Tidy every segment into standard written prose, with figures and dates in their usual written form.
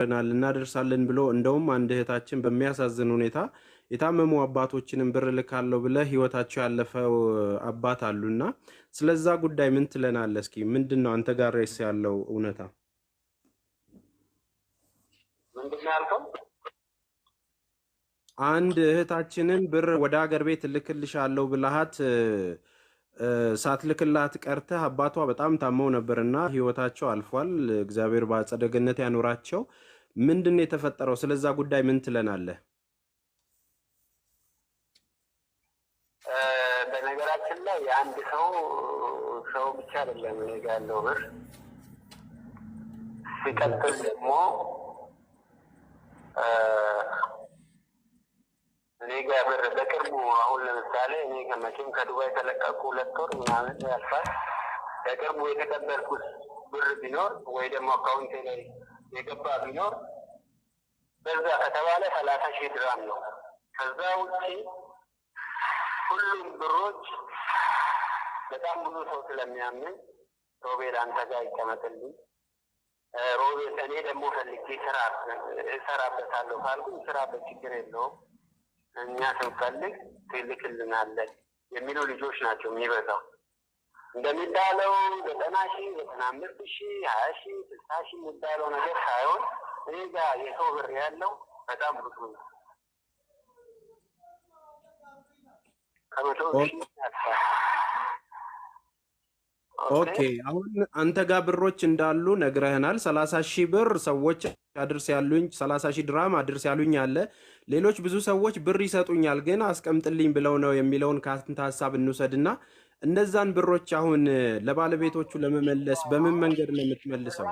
እናደርሳለን ብሎ እንደውም አንድ እህታችን በሚያሳዝን ሁኔታ የታመሙ አባቶችንም ብር ልካለው ብለ ህይወታቸው ያለፈው አባት አሉና ስለዛ ጉዳይ ምን ትለናለህ? እስኪ ምንድነው አንተ ጋር ያለው እውነታ? ምንድነው ያልከው? አንድ እህታችንን ብር ወደ ሀገር ቤት ልክልሻለሁ ብለሃት ሳትልክላት ቀርተህ አባቷ በጣም ታመው ነበርና ህይወታቸው አልፏል። እግዚአብሔር በአጸደ ገነት ያኖራቸው። ምንድነው የተፈጠረው? ስለዛ ጉዳይ ምን ትለናለህ? በነገራችን ላይ የአንድ ሰው ብቻ አይደለም እኔ ጋ ያለው ብር። ሲቀጥል ደግሞ እኔ ጋ ብር በቅርቡ አሁን ለምሳሌ እኔ ከመቼም ከዱባይ ተለቀቁ 2 ወር ምናምን ያልፋል። በቅርቡ የተቀበልኩት ብር ቢኖር ወይ ደግሞ አካውንቴ ላይ የገባ ቢኖር በዛ ከተባለ 30,000 ድራም ነው። ከዛ ውጪ ሁሉም ብሮች በጣም ብዙ ሰው ስለሚያምን ሮቤል አንተ ጋር ይቀመጥልኝ፣ ሮቤል እኔ ደግሞ ፈልጌ እሰራበታለሁ ካልኩኝ ስራበት፣ ችግር የለውም እኛ ስንፈልግ ትልክልናለን የሚሉ ልጆች ናቸው የሚበዛው። እንደሚባለው 90,000 95,000 20,000 60,000 የሚባለው ነገር ሳይሆን እኔ ጋር የሰው ብር ያለው በጣም ብዙ ነው። ኦኬ፣ አሁን አንተ ጋር ብሮች እንዳሉ ነግረህናል። 30,000 ብር ሰዎች አድርስ ያሉኝ፣ 30,000 ድራም አድርስ ያሉኝ አለ። ሌሎች ብዙ ሰዎች ብር ይሰጡኛል ግን አስቀምጥልኝ ብለው ነው የሚለውን ከአንተ ሀሳብ እንውሰድና እነዛን ብሮች አሁን ለባለቤቶቹ ለመመለስ በምን መንገድ ነው የምትመልሰው?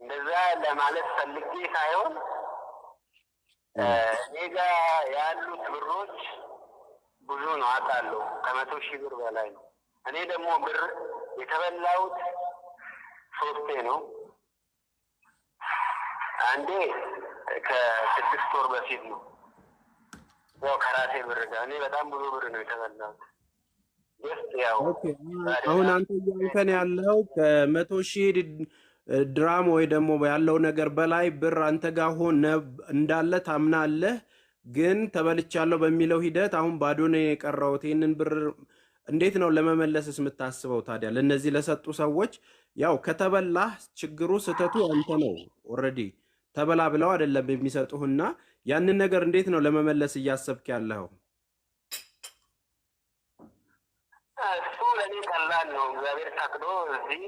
እንደዛ ለማለት ፈልጌ ሳይሆን እኔ ጋ ያሉት ብሮች ብዙ ነው አውቃለሁ። ከ100,000 ብር በላይ ነው። እኔ ደግሞ ብር የተበላሁት 3 ነው። አንዴ ከ6 ወር በፊት ነው፣ ያው ከራሴ ብር ጋር። እኔ በጣም ብዙ ብር ነው የተበላሁት። ያው አሁን አንተ እያልከን ያለው ከ100,000 ድራም ወይ ደግሞ ያለው ነገር በላይ ብር አንተ ጋር ሆነ እንዳለ ታምናለህ፣ ግን ተበልቻለሁ በሚለው ሂደት አሁን ባዶ ነው የቀረውት። ይህንን ብር እንዴት ነው ለመመለስስ የምታስበው ታዲያ? ለእነዚህ ለሰጡ ሰዎች ያው ከተበላህ ችግሩ ስህተቱ አንተ ነው። ኦልሬዲ ተበላ ብለው አይደለም የሚሰጡህና ያንን ነገር እንዴት ነው ለመመለስ እያሰብክ ያለኸው? እሱ ለእኔ ቀላል ነው። እግዚአብሔር ፈቅዶ እዚህ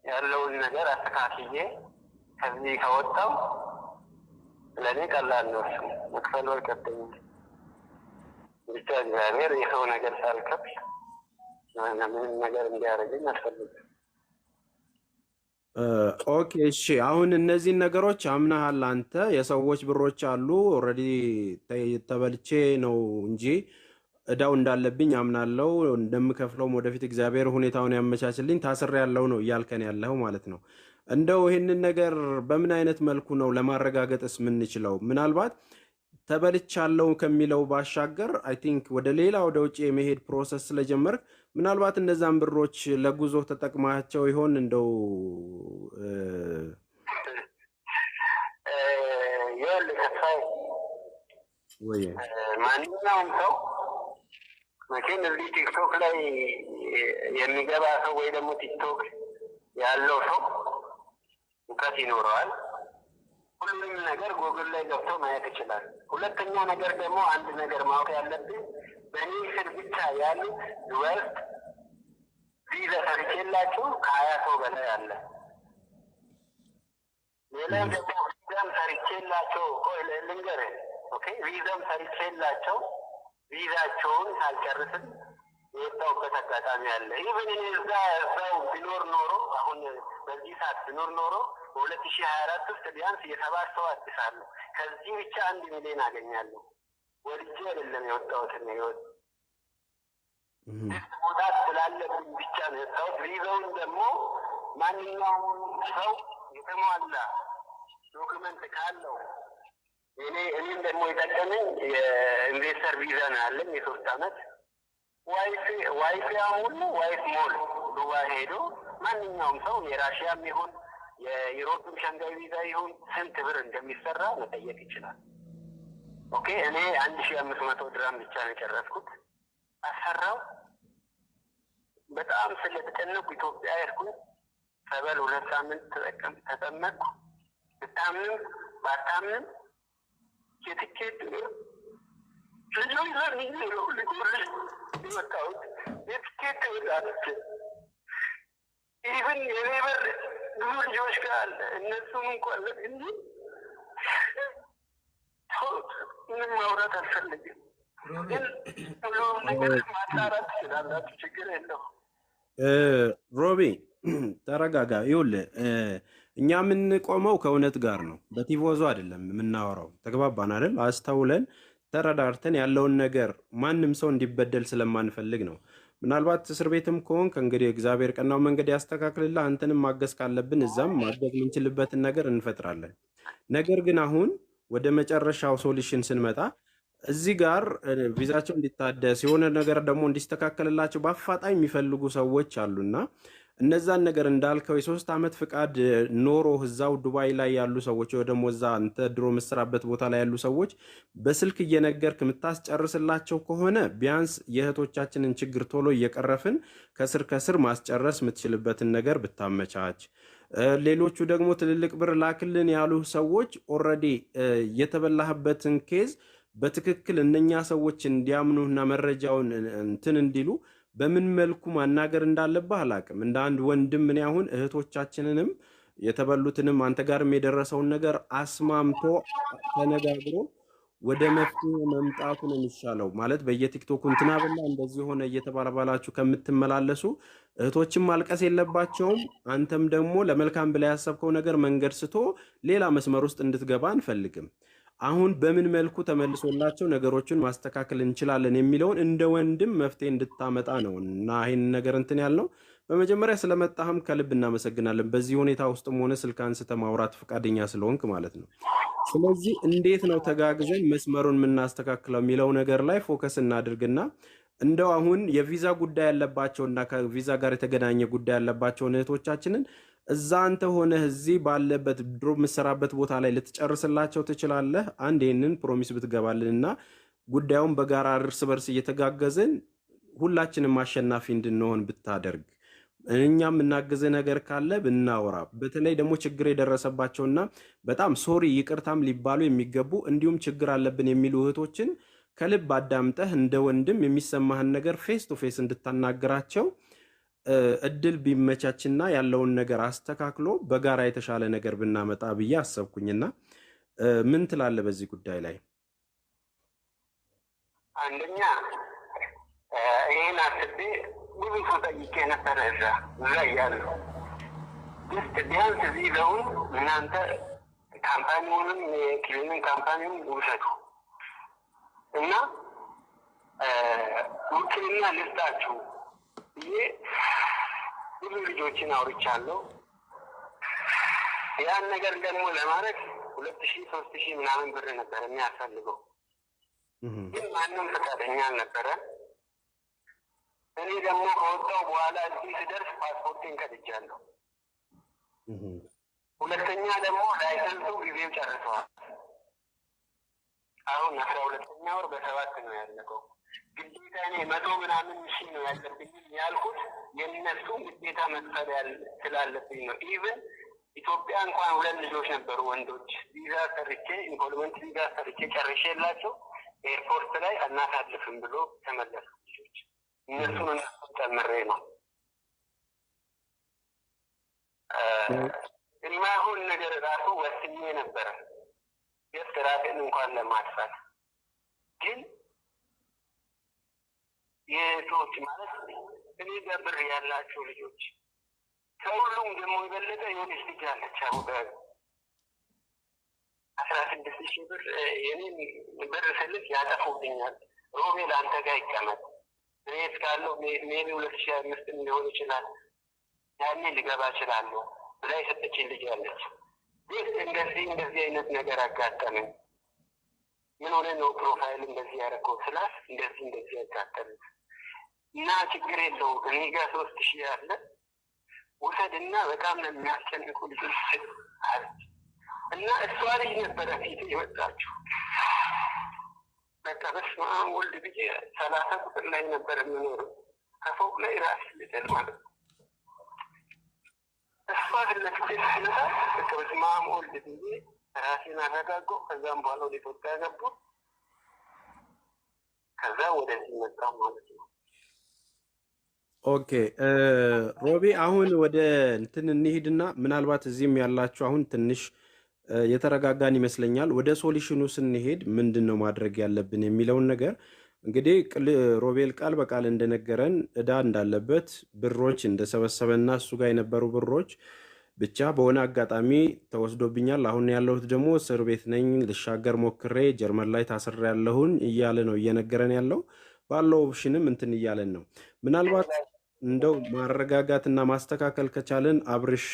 ያለውን ነገር አስተካክዬ ከዚህ ከወጣው ለእኔ ቀላል ነው። እሱ መክፈል አይከብደኝም። ብቻ እግዚአብሔር የሰው ነገር ሳልከፍል ምንም ነገር እንዲያደርገኝ አልፈልግም። ኦኬ እሺ፣ አሁን እነዚህን ነገሮች አምናሃል አንተ። የሰዎች ብሮች አሉ ኦልሬዲ ተበልቼ ነው እንጂ እዳው እንዳለብኝ አምናለው፣ እንደምከፍለውም ወደፊት እግዚአብሔር ሁኔታውን ያመቻችልኝ ታስሬ ያለው ነው እያልከን ያለው ማለት ነው። እንደው ይህንን ነገር በምን አይነት መልኩ ነው ለማረጋገጥስ የምንችለው? ምናልባት ተበልቻለሁ ከሚለው ባሻገር አይ ቲንክ ወደ ሌላ ወደ ውጭ የመሄድ ፕሮሰስ ስለጀመርክ ምናልባት እነዛን ብሮች ለጉዞ ተጠቅማቸው ይሆን? እንደው ወይ ማንኛውም ሰው መቼም እዚህ ቲክቶክ ላይ የሚገባ ሰው ወይ ደግሞ ቲክቶክ ያለው ሰው እውቀት ይኖረዋል። ሁሉም ነገር ጎግል ላይ ገብቶ ማየት ይችላል። ሁለተኛ ነገር ደግሞ አንድ ነገር ማወቅ ያለብን በእኔ ስር ብቻ ያሉት ዱባይ ውስጥ ቪዛ ሰርቼላችሁ ከ20 ሰው በላይ አለ። ሌላ ደግሞ ቪዛም ሰርቼላቸው ልንገርህ፣ ኦኬ፣ ቪዛም ሰርቼላቸው ቪዛቸውን ሳልጨርስም የወጣሁበት አጋጣሚ አለ። ኢቨን እኔ እዛው ቢኖር ኖሮ አሁን በዚህ ሰዓት ቢኖር ኖሮ በ2024 ውስጥ ቢያንስ የ7 ሰው አድሳለሁ። ከዚህ ብቻ 1 ሚሊዮን አገኛለሁ። ወልጄ አይደለም የወጣሁት ነው ህይወት መውጣት ስላለብኝ ብቻ ነው የወጣሁት። ቪዛውን ደግሞ ማንኛውም ሰው የተሟላ ዶክመንት ካለው እኔም ደግሞ የጠቀመኝ የኢንቨስተር ቪዛ ነው ያለኝ የ3 ዓመት ዋይፍ አሁን ዋይፍ ሞል ዱባይ ሄዶ ማንኛውም ሰው የራሽያም ይሁን የዩሮፕን ሸንጋይ ቪዛ ይሁን ስንት ብር እንደሚሰራ መጠየቅ ይችላል። ኦኬ እኔ 1500 ድራም ብቻ ነው የጨረስኩት። አሰራው በጣም ስለተጨነኩ ኢትዮጵያ ሄድኩኝ። ሰበል 2 ሳምንት ተጠመቅኩ። ብታምንም ባታምንም የትኬት የትኬት ወጣች ኢቨን የሌበር ብዙ ልጆች ጋር አለ። እነሱም እንኳን እንጂ ምንም ማውራት አልፈልግም። ግን ሁሉም ነገር ማጣራት ትችላላችሁ፣ ችግር የለውም። ሮቢ ተረጋጋ። ይኸውልህ እኛ የምንቆመው ከእውነት ጋር ነው፣ በቲፎዞ አይደለም የምናወራው። ተግባባን አይደል? አስተውለን ተረዳርተን ያለውን ነገር ማንም ሰው እንዲበደል ስለማንፈልግ ነው። ምናልባት እስር ቤትም ከሆንክ እንግዲህ እግዚአብሔር ቀናው መንገድ ያስተካክልልህ። አንተንም ማገዝ ካለብን እዛም ማገዝ የምንችልበትን ነገር እንፈጥራለን። ነገር ግን አሁን ወደ መጨረሻው ሶሉሽን ስንመጣ እዚህ ጋር ቪዛቸው እንዲታደስ የሆነ ነገር ደግሞ እንዲስተካከልላቸው በአፋጣኝ የሚፈልጉ ሰዎች አሉና እነዛን ነገር እንዳልከው የ3 ዓመት ፍቃድ ኖሮ እዛው ዱባይ ላይ ያሉ ሰዎች ወይ ደግሞ እዛ አንተ ድሮ የምትሰራበት ቦታ ላይ ያሉ ሰዎች በስልክ እየነገርክ የምታስጨርስላቸው ከሆነ ቢያንስ የእህቶቻችንን ችግር ቶሎ እየቀረፍን ከስር ከስር ማስጨረስ የምትችልበትን ነገር ብታመቻች። ሌሎቹ ደግሞ ትልልቅ ብር ላክልን ያሉ ሰዎች ኦልሬዲ የተበላህበትን ኬዝ በትክክል እነኛ ሰዎች እንዲያምኑና መረጃውን እንትን እንዲሉ በምን መልኩ ማናገር እንዳለብህ አላቅም። እንደ አንድ ወንድም እኔ አሁን እህቶቻችንንም የተበሉትንም አንተ ጋርም የደረሰውን ነገር አስማምቶ ተነጋግሮ ወደ መፍትሄ መምጣቱ ነው የሚሻለው። ማለት በየቲክቶኩ እንትና በላ እንደዚህ ሆነ እየተባባላችሁ ከምትመላለሱ እህቶችም ማልቀስ የለባቸውም። አንተም ደግሞ ለመልካም ብላ ያሰብከው ነገር መንገድ ስቶ ሌላ መስመር ውስጥ እንድትገባ አንፈልግም። አሁን በምን መልኩ ተመልሶላቸው ነገሮችን ማስተካከል እንችላለን የሚለውን እንደ ወንድም መፍትሄ እንድታመጣ ነው እና ይህን ነገር እንትን ያልነው። በመጀመሪያ ስለመጣህም ከልብ እናመሰግናለን። በዚህ ሁኔታ ውስጥም ሆነ ስልክ አንስተ ማውራት ፈቃደኛ ስለሆንክ ማለት ነው። ስለዚህ እንዴት ነው ተጋግዘን መስመሩን የምናስተካክለው የሚለው ነገር ላይ ፎከስ እናድርግና እንደው አሁን የቪዛ ጉዳይ ያለባቸውና ከቪዛ ጋር የተገናኘ ጉዳይ ያለባቸውን እህቶቻችንን እዛ አንተ ሆነህ እዚህ ባለበት ድሮ የምትሰራበት ቦታ ላይ ልትጨርስላቸው ትችላለህ። አንድ ይህንን ፕሮሚስ ብትገባልንና ጉዳዩን በጋራ እርስ በርስ እየተጋገዝን ሁላችንም አሸናፊ እንድንሆን ብታደርግ፣ እኛም እናግዝ ነገር ካለ ብናወራ። በተለይ ደግሞ ችግር የደረሰባቸውና በጣም ሶሪ ይቅርታም ሊባሉ የሚገቡ እንዲሁም ችግር አለብን የሚሉ እህቶችን ከልብ አዳምጠህ እንደ ወንድም የሚሰማህን ነገር ፌስ ቱ ፌስ እንድታናገራቸው እድል ቢመቻችና ያለውን ነገር አስተካክሎ በጋራ የተሻለ ነገር ብናመጣ ብዬ አሰብኩኝና ምን ትላለህ በዚህ ጉዳይ ላይ? አንደኛ ይህን አስቤ ብዙ ሰው ጠይቄ ነበረ። እዛ እያለሁ ቢያንስ እዚህ ለውን እናንተ ካምፓኒውንም የክሊኒክ ካምፓኒውን ውሰዱ እና ውክልና ልስጣችሁ ብዬ ብዙ ልጆችን አውርቻለሁ። ያን ነገር ደግሞ ለማድረግ 2000 3000 ምናምን ብር ነበር የሚያስፈልገው፣ ግን ማንም ፈቃደኛ አልነበረ። እኔ ደግሞ ከወጣሁ በኋላ እዚህ ስደርስ ፓስፖርቴን ቀድጃለሁ። ሁለተኛ ደግሞ ላይሰንሱ ጊዜው ጨርሰዋል። አሁን 12ኛ ወር በ7 ነው ያለቀው። ግዴታ እኔ 100 ምናምን ሺህ ነው ያለብኝ ያልኩት የነሱ ግዴታ መክፈል ስላለብኝ ነው። ኢቭን ኢትዮጵያ እንኳን 2 ልጆች ነበሩ ወንዶች፣ ቪዛ ሰርቼ ኢንፎልመንት ቪዛ ሰርቼ ጨርሼላቸው ኤርፖርት ላይ አናሳልፍም ብሎ ተመለሱ ልጆች። እነሱን ጨምሬ ነው የማይሆን ነገር ራሱ ወስኜ ነበረ የስራትን እንኳን ለማጥፋት። ግን የሰዎች ማለት እኔ ጋር ብር ያላቸው ልጆች ከሁሉም ደግሞ የበለጠ የሆነች ልጅ አለች። አሁን 16,000 ብር የኔን ብር ስልክ ያጠፉብኛል። ሮቤል አንተ ጋር ይቀመጥ እኔ እስካለሁ ሜቢ 2025 ሊሆን ይችላል ያኔ ልገባ እችላለሁ ብላ የሰጠችኝ ልጅ አለች። እንደዚህ አይነት ነገር አጋጠመኝ። ምን ሆነ ነው ፕሮፋይል እንደዚህ ያደረገው ስላት እንደዚህ ያጋጠመኝ እና ችግር የለውም እኔ ጋር 3,000 አለ ውሰድና በጣም ነው የሚያስጨንቁ ልጆች አለች። እና እሷ ልጅ ነበረ ፊት የወጣችው። በቃ በስመ አብ ወልድ ብዬ 30 ቁጥር ላይ ነበር የምኖረው ከፎቅ ላይ ራስ ልጥል ማለት ነው። እሷ ግን ለፊት ስመጣ በቃ በስመ አብ ወልድ ብዬ ራሴን አረጋጋሁ። ከዛም በኋላ ወደ ኢትዮጵያ ገቡ። ከዛ ወደዚህ መጣ ማለት ነው። ኦኬ ሮቢ አሁን ወደ እንትን እንሂድና ምናልባት እዚህም ያላችሁ አሁን ትንሽ የተረጋጋን ይመስለኛል። ወደ ሶሉሽኑ ስንሄድ ምንድን ነው ማድረግ ያለብን የሚለውን ነገር እንግዲህ ሮቤል ቃል በቃል እንደነገረን እዳ እንዳለበት ብሮች እንደሰበሰበና እሱ ጋር የነበሩ ብሮች ብቻ በሆነ አጋጣሚ ተወስዶብኛል፣ አሁን ያለሁት ደግሞ እስር ቤት ነኝ፣ ልሻገር ሞክሬ ጀርመን ላይ ታስሬ ያለሁን እያለ ነው እየነገረን ያለው። ባለው ኦፕሽንም እንትን እያለን ነው። ምናልባት እንደው ማረጋጋትና ማስተካከል ከቻለን አብርሽ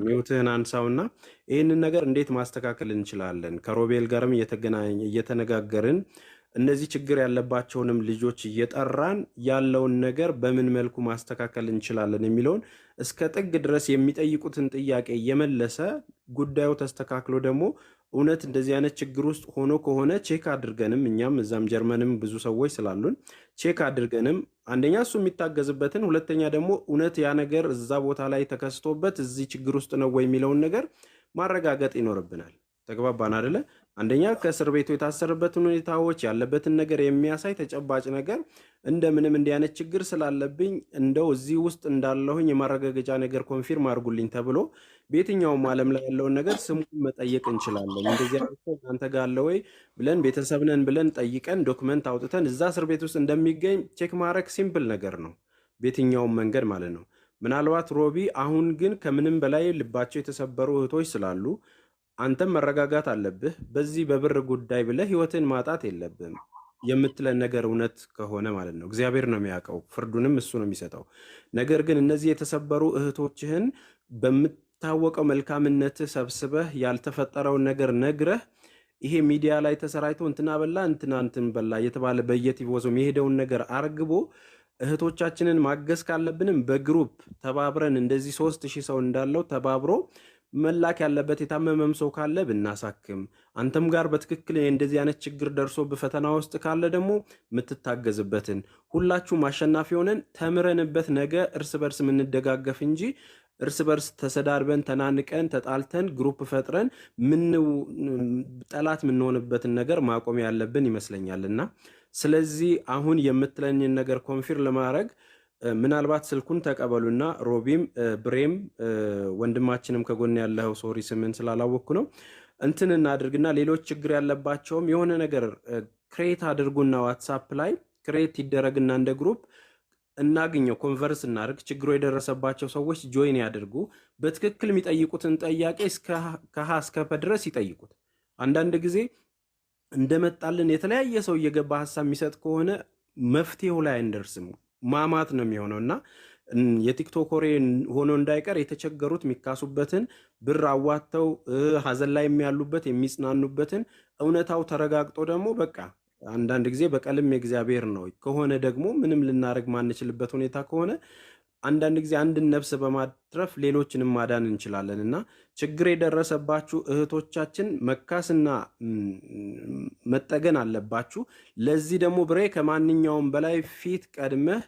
ሚውትህን አንሳውና ይህንን ነገር እንዴት ማስተካከል እንችላለን? ከሮቤል ጋርም እየተነጋገርን እነዚህ ችግር ያለባቸውንም ልጆች እየጠራን ያለውን ነገር በምን መልኩ ማስተካከል እንችላለን የሚለውን እስከ ጥግ ድረስ የሚጠይቁትን ጥያቄ እየመለሰ ጉዳዩ ተስተካክሎ ደግሞ እውነት እንደዚህ አይነት ችግር ውስጥ ሆኖ ከሆነ ቼክ አድርገንም እኛም እዛም ጀርመንም ብዙ ሰዎች ስላሉን ቼክ አድርገንም አንደኛ እሱ የሚታገዝበትን፣ ሁለተኛ ደግሞ እውነት ያ ነገር እዛ ቦታ ላይ ተከስቶበት እዚህ ችግር ውስጥ ነው ወይ የሚለውን ነገር ማረጋገጥ ይኖርብናል። ተግባባን አይደለ? አንደኛ ከእስር ቤቱ የታሰረበትን ሁኔታዎች ያለበትን ነገር የሚያሳይ ተጨባጭ ነገር እንደምንም እንዲህ አይነት ችግር ስላለብኝ እንደው እዚህ ውስጥ እንዳለሁኝ የማረጋገጫ ነገር ኮንፊርም አድርጉልኝ ተብሎ በየትኛውም ዓለም ላይ ያለውን ነገር ስሙን መጠየቅ እንችላለን። እንደዚህ አንተ ጋር አለ ወይ ብለን ቤተሰብነን ብለን ጠይቀን ዶክመንት አውጥተን እዛ እስር ቤት ውስጥ እንደሚገኝ ቼክ ማድረግ ሲምፕል ነገር ነው፣ በየትኛውም መንገድ ማለት ነው። ምናልባት ሮቢ አሁን ግን ከምንም በላይ ልባቸው የተሰበሩ እህቶች ስላሉ አንተም መረጋጋት አለብህ። በዚህ በብር ጉዳይ ብለህ ህይወትን ማጣት የለብህም የምትለን ነገር እውነት ከሆነ ማለት ነው። እግዚአብሔር ነው የሚያውቀው፣ ፍርዱንም እሱ ነው የሚሰጠው። ነገር ግን እነዚህ የተሰበሩ እህቶችህን በምታወቀው መልካምነትህ ሰብስበህ ያልተፈጠረውን ነገር ነግረህ ይሄ ሚዲያ ላይ ተሰራይቶ እንትና በላ እንትን በላ እየተባለ በየቲቮዞ የሄደውን ነገር አርግቦ እህቶቻችንን ማገዝ ካለብንም በግሩፕ ተባብረን እንደዚህ 3000 ሰው እንዳለው ተባብሮ መላክ ያለበት የታመመም ሰው ካለ ብናሳክም፣ አንተም ጋር በትክክል እንደዚህ አይነት ችግር ደርሶ በፈተና ውስጥ ካለ ደግሞ የምትታገዝበትን ሁላችሁም አሸናፊ ሆነን ተምረንበት ነገ እርስ በርስ የምንደጋገፍ እንጂ እርስ በርስ ተሰዳርበን ተናንቀን ተጣልተን ግሩፕ ፈጥረን ጠላት የምንሆንበትን ነገር ማቆም ያለብን ይመስለኛልና ስለዚህ አሁን የምትለኝን ነገር ኮንፊር ለማድረግ ምናልባት ስልኩን ተቀበሉና ሮቢም ብሬም ወንድማችንም ከጎን ያለው ሶሪ ስምን ስላላወቅኩ ነው እንትን እናድርግና ሌሎች ችግር ያለባቸውም የሆነ ነገር ክሬት አድርጉና ዋትሳፕ ላይ ክሬት ይደረግና እንደ ግሩፕ እናገኘው ኮንቨርስ እናድርግ። ችግሩ የደረሰባቸው ሰዎች ጆይን ያድርጉ። በትክክል የሚጠይቁትን ጥያቄ ከሀ እስከ ፐ ድረስ ይጠይቁት። አንዳንድ ጊዜ እንደመጣልን የተለያየ ሰው እየገባ ሀሳብ የሚሰጥ ከሆነ መፍትሄው ላይ አይንደርስም፣ ማማት ነው የሚሆነው እና የቲክቶክ ወሬ ሆኖ እንዳይቀር የተቸገሩት የሚካሱበትን ብር አዋተው ሀዘን ላይ የሚያሉበት የሚጽናኑበትን እውነታው ተረጋግጦ ደግሞ በቃ አንዳንድ ጊዜ በቀልም የእግዚአብሔር ነው ከሆነ ደግሞ ምንም ልናደርግ ማንችልበት ሁኔታ ከሆነ አንዳንድ ጊዜ አንድን ነፍስ በማትረፍ ሌሎችንም ማዳን እንችላለን እና ችግር የደረሰባችሁ እህቶቻችን መካስና መጠገን አለባችሁ። ለዚህ ደግሞ ብሬ ከማንኛውም በላይ ፊት ቀድመህ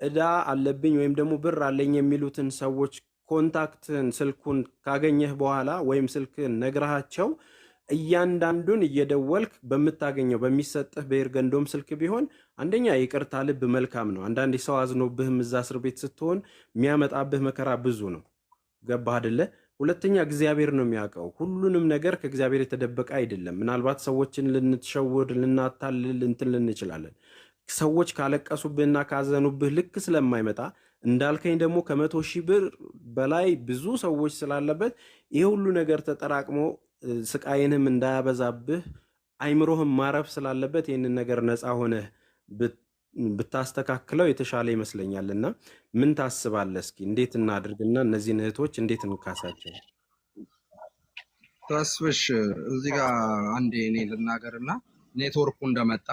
እዳ አለብኝ ወይም ደግሞ ብር አለኝ የሚሉትን ሰዎች ኮንታክትን ስልኩን ካገኘህ በኋላ ወይም ስልክን ነግረሃቸው እያንዳንዱን እየደወልክ በምታገኘው በሚሰጥህ በኤርገንዶም ስልክ ቢሆን አንደኛ ይቅርታ ልብ መልካም ነው። አንዳንድ ሰው አዝኖብህም እዛ እስር ቤት ስትሆን የሚያመጣብህ መከራ ብዙ ነው። ገባህ አይደለ? ሁለተኛ እግዚአብሔር ነው የሚያውቀው። ሁሉንም ነገር ከእግዚአብሔር የተደበቀ አይደለም። ምናልባት ሰዎችን ልንትሸውድ ልናታልል እንትን ልንችላለን። ሰዎች ካለቀሱብህና ካዘኑብህ ልክ ስለማይመጣ እንዳልከኝ ደግሞ ከ100,000 ብር በላይ ብዙ ሰዎች ስላለበት ይህ ሁሉ ነገር ተጠራቅሞ ስቃይንም እንዳያበዛብህ አይምሮህም ማረፍ ስላለበት ይህንን ነገር ነፃ ሆነህ ብታስተካክለው የተሻለ ይመስለኛልና ምን ታስባለህ? እስኪ እንዴት እናድርግና እነዚህን እህቶች እንዴት እንካሳቸው? ተስፍሽ እዚህ ጋር አንዴ እኔ ልናገርና ኔትወርኩ እንደመጣ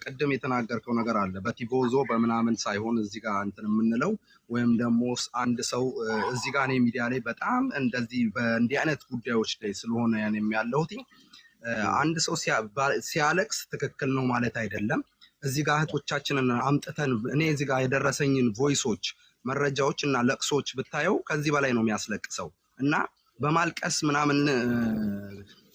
ቅድም የተናገርከው ነገር አለ በቲቦዞ በምናምን ሳይሆን እዚህ ጋር እንትን የምንለው ወይም ደግሞ አንድ ሰው እዚህ ጋር እኔ ሚዲያ ላይ በጣም እንደዚህ በእንዲህ አይነት ጉዳዮች ላይ ስለሆነ ያን የሚያለሁት አንድ ሰው ሲያለቅስ ትክክል ነው ማለት አይደለም። እዚህ ጋር እህቶቻችንን አምጥተን እኔ እዚህ ጋር የደረሰኝን ቮይሶች መረጃዎች እና ለቅሶች ብታየው ከዚህ በላይ ነው የሚያስለቅሰው እና በማልቀስ ምናምን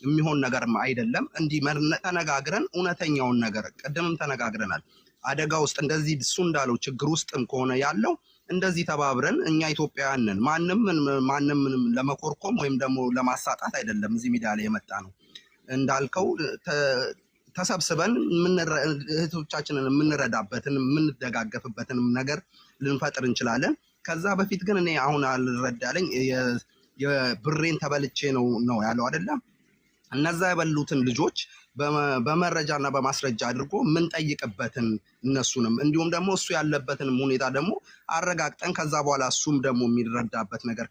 የሚሆን ነገር አይደለም። እንዲህ ተነጋግረን እውነተኛውን ነገር ቀደምም ተነጋግረናል። አደጋ ውስጥ እንደዚህ እሱ እንዳለው ችግር ውስጥም ከሆነ ያለው እንደዚህ ተባብረን እኛ ኢትዮጵያውያን ነን። ማንም ለመኮርኮም ወይም ደግሞ ለማሳጣት አይደለም እዚህ ሚዲያ ላይ የመጣ ነው። እንዳልከው ተሰብስበን እህቶቻችንን የምንረዳበትን የምንደጋገፍበትን ነገር ልንፈጥር እንችላለን። ከዛ በፊት ግን እኔ አሁን አልረዳለኝ የብሬን ተበልቼ ነው ያለው አይደለም። እነዛ የበሉትን ልጆች በመረጃና በማስረጃ አድርጎ የምንጠይቅበትን እነሱንም እንዲሁም ደግሞ እሱ ያለበትን ሁኔታ ደግሞ አረጋግጠን ከዛ በኋላ እሱም ደግሞ የሚረዳበት ነገር